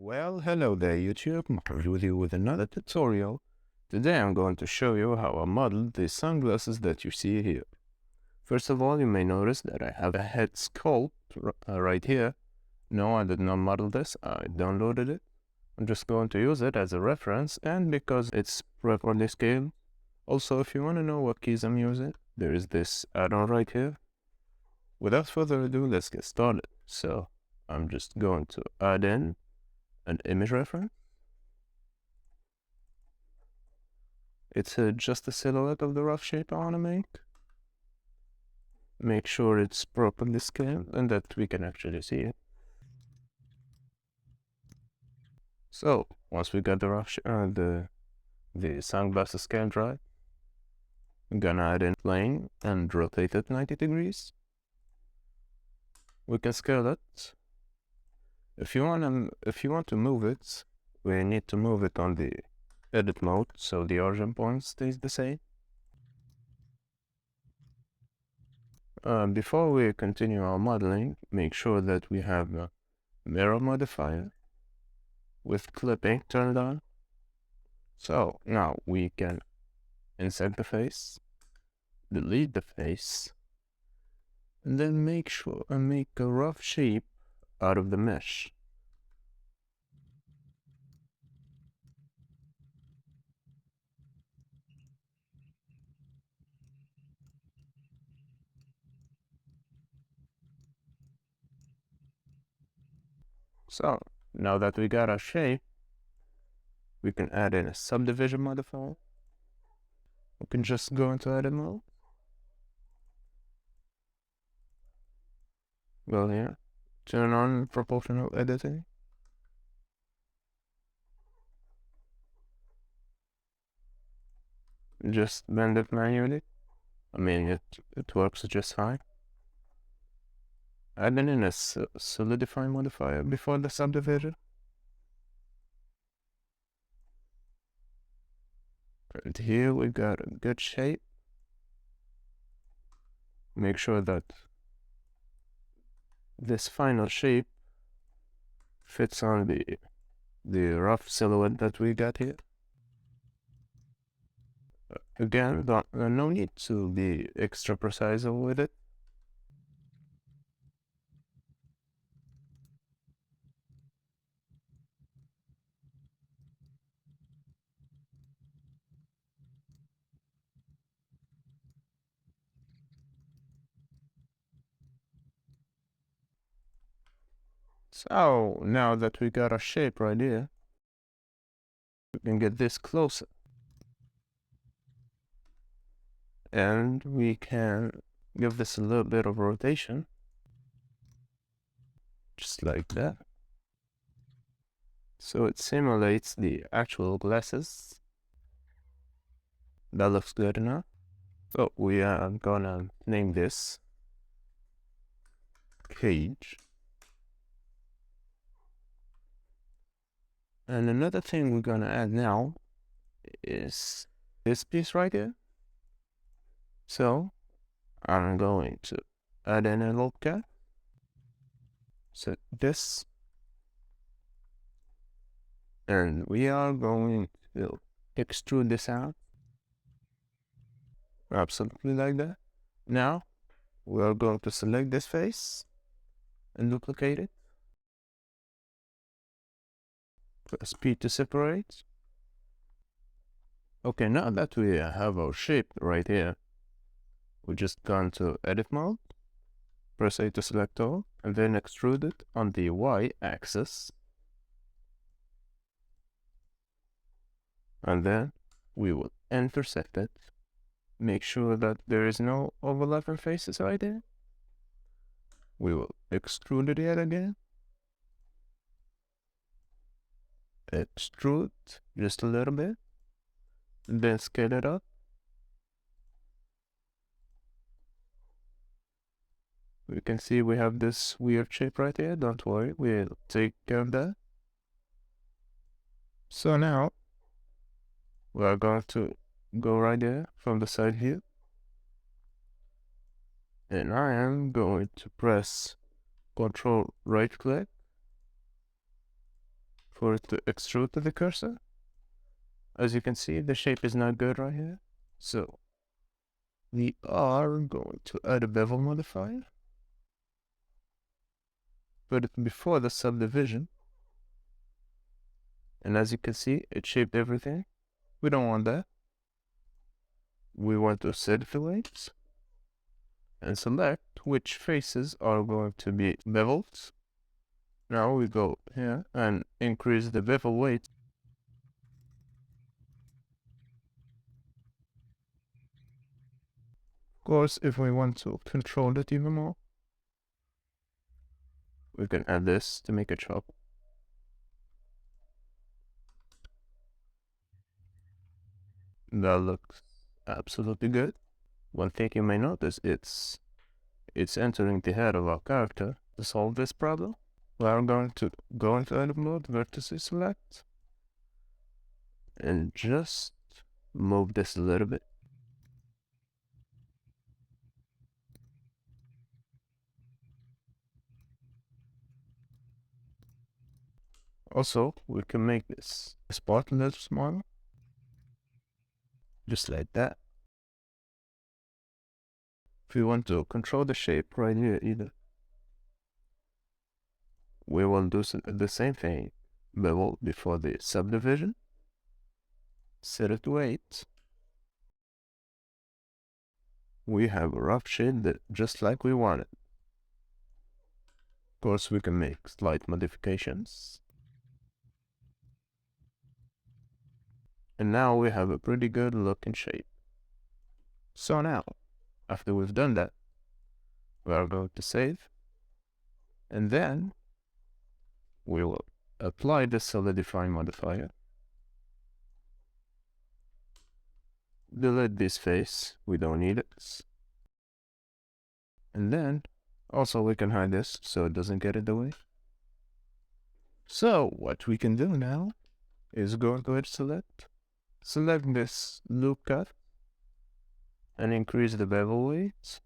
Well, hello there YouTube, Mahmoud with you with another tutorial. Today I'm going to show you how I modeled the sunglasses that you see here. First of all, you may notice that I have a head sculpt right here. No, I did not model this, I downloaded it. I'm just going to use it as a reference and because it's properly scaled. Also, if you want to know what keys I'm using, there is this add-on right here. Without further ado, let's get started. So, I'm just going to add in an image reference. It's just a silhouette of the rough shape I want to make. Make sure it's properly scaled and that we can actually see it. So once we got the the sunglasses scaled right, I'm gonna add in plane and rotate it 90 degrees. We can scale it. If you want to move it, we need to move it on the edit mode so the origin point stays the same. Before we continue our modeling, make sure that we have a mirror modifier with clipping turned on. So now we can insert the face, delete the face, and then make a rough shape out of the mesh. So now that we got our shape, we can add in a subdivision modifier. We can just go into edit mode. Go here, turn on proportional editing. Just bend it manually. I mean, it works just fine. Add in a solidify modifier before the subdivision. And here we got a good shape. Make sure that this final shape fits on the rough silhouette that we got here. Again, no need to be extra precise with it. So now that we got our shape right here, we can get this closer. And we can give this a little bit of rotation. Just like that. So it simulates the actual glasses. That looks good enough. So we are gonna name this cage. And another thing we're gonna add now is this piece right here. So I'm going to add in a little cat. Set this. And we are going to extrude this out. Absolutely like that. Now we are going to select this face and duplicate it. Press P to separate. Okay, now that we have our shape right here, we just go into edit mode, press A to select all, and then extrude it on the Y axis. And then we will intersect it. Make sure that there is no overlapping faces right there. We will extrude it yet again. Extrude just a little bit. And then scale it up. We can see we have this weird shape right here. Don't worry, we'll take care of that. So now we are going to go right there from the side here. And I am going to press Ctrl right click, for it to extrude to the cursor. As you can see, the shape is not good right here. So we are going to add a bevel modifier. Put it before the subdivision. And as you can see, it shaped everything. We don't want that. We want to set the weights and select which faces are going to be beveled. Now we go here and increase the bevel weight. Of course, if we want to control it even more, we can add this to make it sharp. That looks absolutely good. One thing you may notice, it's entering the head of our character. To solve this problem, we are going to go into edit mode, vertices select, and just move this a little bit. Also, we can make this part a little smaller, just like that. If we want to control the shape right here either, we will do the same thing, bevel before the subdivision, set it to 8. We have a rough shade that just like we want it. Of course, we can make slight modifications. And now we have a pretty good looking shape. So now, after we've done that, we are going to save, and then we will apply the solidify modifier. Delete this face, we don't need it. And then, also we can hide this so it doesn't get in the way. So, what we can do now is go ahead select this loop cut, and increase the bevel weight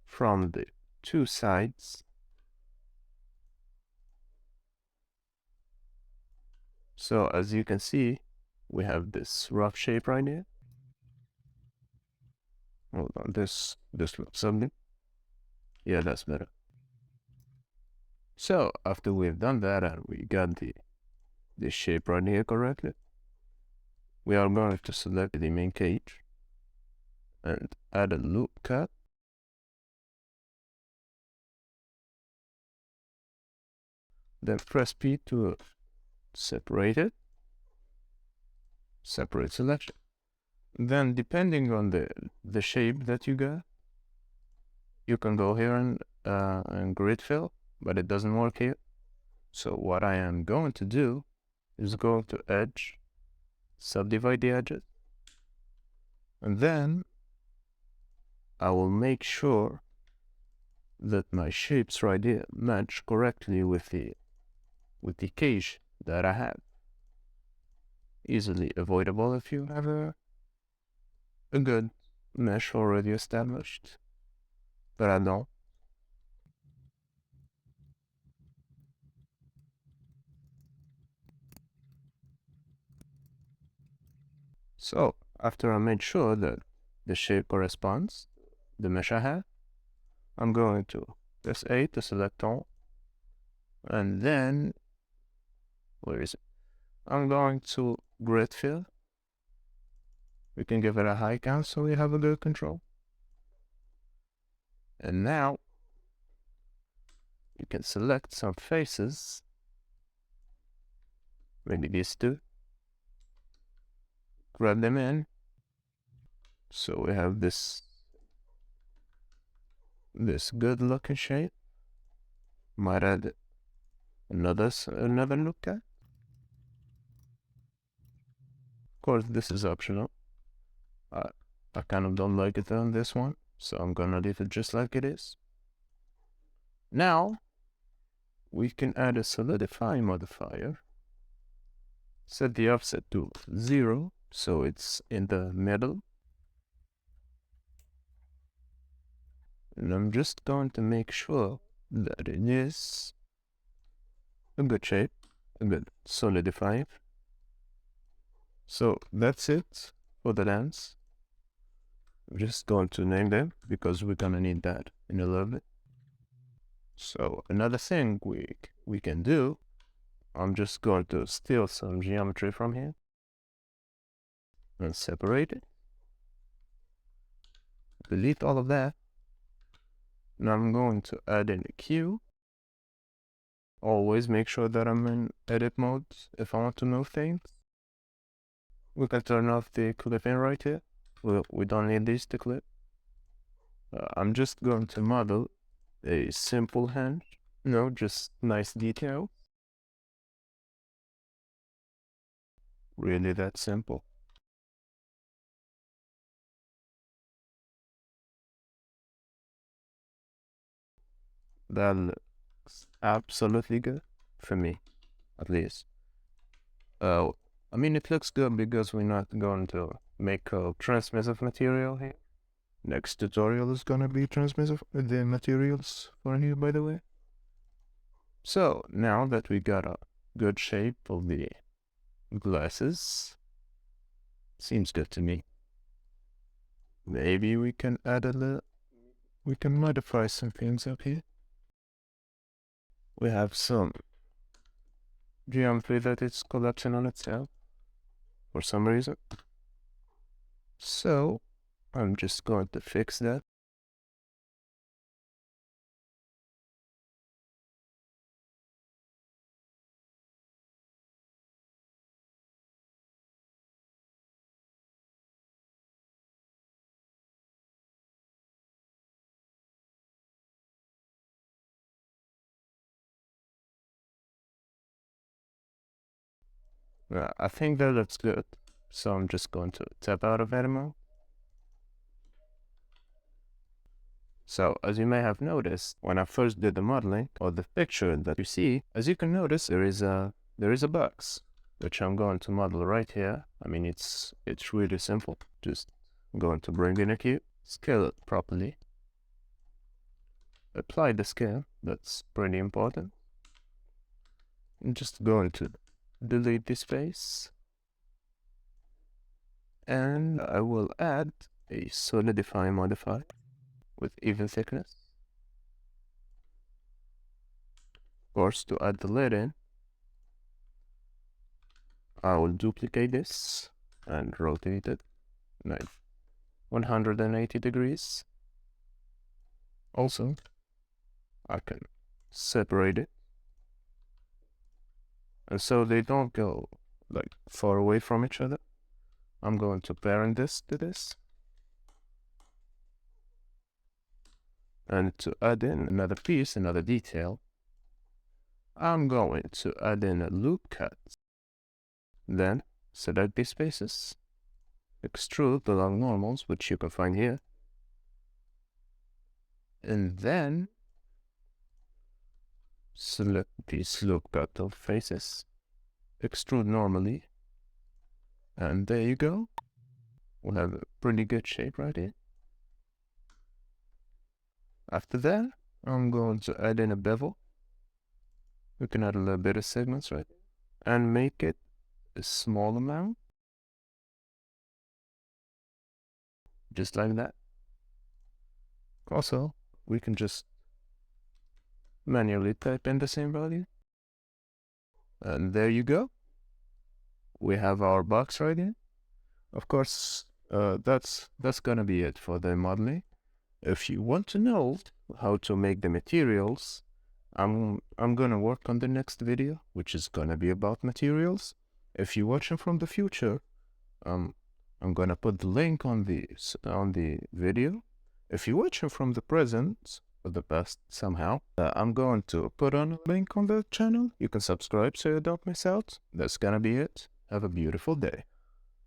from the two sides. So as you can see, we have this rough shape right here. Hold on, this looks something. Yeah, that's better. So after we've done that and we got the shape right here correctly, we are going to select the main cage and add a loop cut. Then press P to separate it. Separate selection. Then depending on the shape that you got, you can go here and grid fill, but it doesn't work here. So what I am going to do is go to edge, subdivide the edges, and then I will make sure that my shapes right here match correctly with the cage that I have. Easily avoidable if you have a good mesh already established, but I don't. So after I made sure that the shape corresponds the mesh I have, I'm going to press A to select all, and then where is it? I'm going to grid fill. We can give it a high count so we have a good control. And now you can select some faces, maybe these two, grab them in. So we have this good looking shape. Might add another look at. Of course, this is optional. I kind of don't like it on this one, so I'm gonna leave it just like it is. Now we can add a solidify modifier. Set the offset to 0, so it's in the middle. And I'm just going to make sure that it is a good shape, a good solidifying. So that's it for the lens. I'm just going to name them because we're gonna need that in a little bit. So another thing we can do, I'm just going to steal some geometry from here and separate it. Delete all of that. Now I'm going to add in a Q. Always make sure that I'm in edit mode if I want to move things. We can turn off the clipping right here. We don't need these to clip. I'm just going to model a simple hand. No, just nice detail. Really that simple. That looks absolutely good for me, at least. I mean, it looks good because we're not going to make a transmissive material here. Next tutorial is gonna be transmissive, the materials for here, by the way. So now that we got a good shape of the glasses, seems good to me. Maybe we can add a little, we can modify some things up here. We have some geometry that is collapsing on itself for some reason. So I'm just going to fix that. I think that looks good. So I'm just going to tap out of edit mode. So as you may have noticed, when I first did the modeling or the picture that you see, as you can notice, there is a box which I'm going to model right here. I mean, it's really simple. Just going to bring in a cube, scale it properly, apply the scale. That's pretty important. I'm just going to delete this space, and I will add a solidify modifier with even thickness. Of course, to add the lid in, I will duplicate this and rotate it 180 degrees. Also, I can separate it, and so they don't go like far away from each other. I'm going to parent this to this, and to add in another piece, another detail, I'm going to add in a loop cut. Then select these spaces, extrude the long normals, which you can find here, and then select these loop cut of faces, extrude normally, and there you go. We'll have a pretty good shape right here. After that, I'm going to add in a bevel. We can add a little bit of segments right here, and make it a small amount, just like that. Also, we can just manually type in the same value, and there you go. We have our box right here. Of course, that's gonna be it for the modeling. If you want to know how to make the materials, I'm gonna work on the next video, which is gonna be about materials. If you're watching from the future, I'm gonna put the link on the video. If you're watching from the present or the past somehow, I'm going to put on a link on the channel. You can subscribe so you don't miss out. That's gonna be it. Have a beautiful day.